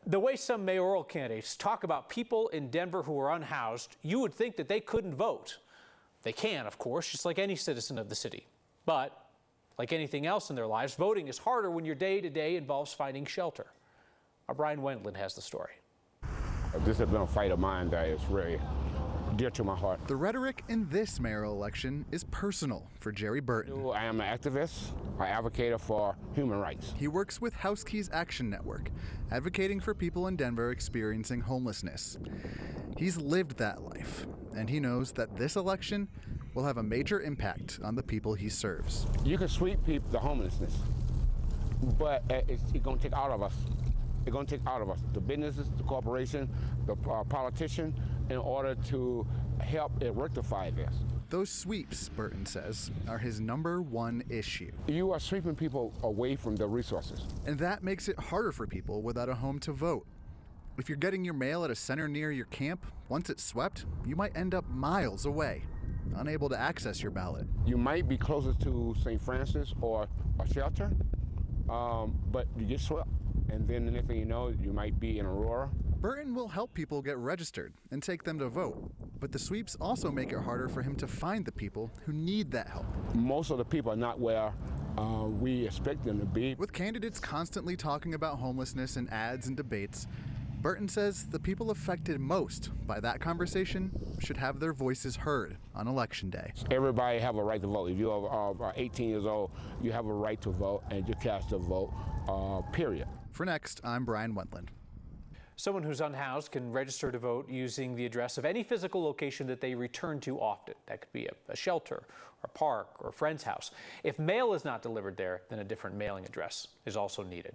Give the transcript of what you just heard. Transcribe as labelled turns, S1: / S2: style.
S1: The way some mayoral candidates talk about people in Denver who are unhoused, you would think that they couldn't vote. They can, of course, just like any citizen of the city. But like anything else in their lives, voting is harder when your day-to-day involves finding shelter. Our Brian Wendland has the story.
S2: This has been a fight of mine that is really dear to my heart.
S3: The rhetoric in this mayoral election is personal for Jerry Burton.
S2: I am an activist, an advocate for human rights.
S3: He works with House Keys Action Network, advocating for people in Denver experiencing homelessness. He's lived that life, and he knows that this election will have a major impact on the people he serves.
S2: You can sweep the homelessness, but it's going to take out of us. It's going to take out of us, the businesses, the corporation, the politician, in order to help it rectify this.
S3: Those sweeps, Burton says, are his #1 issue.
S2: You are sweeping people away from the resources.
S3: And that makes it harder for people without a home to vote. If you're getting your mail at a center near your camp, once it's swept, you might end up miles away, unable to access your ballot.
S2: You might be closer to St. Francis or a shelter, but you get swept. And then the next thing you know, you might be in Aurora.
S3: Burton will help people get registered and take them to vote. But the sweeps also make it harder for him to find the people who need that help.
S2: Most of the people are not where we expect them to be.
S3: With candidates constantly talking about homelessness in ads and debates, Burton says the people affected most by that conversation should have their voices heard on Election Day.
S2: Everybody have a right to vote. If you are 18 years old, you have a right to vote and you cast a vote, period.
S3: For Next, I'm Brian Wendland.
S1: Someone who's unhoused can register to vote using the address of any physical location that they return to often. That could be a shelter, or a park, or a friend's house. If mail is not delivered there, then a different mailing address is also needed.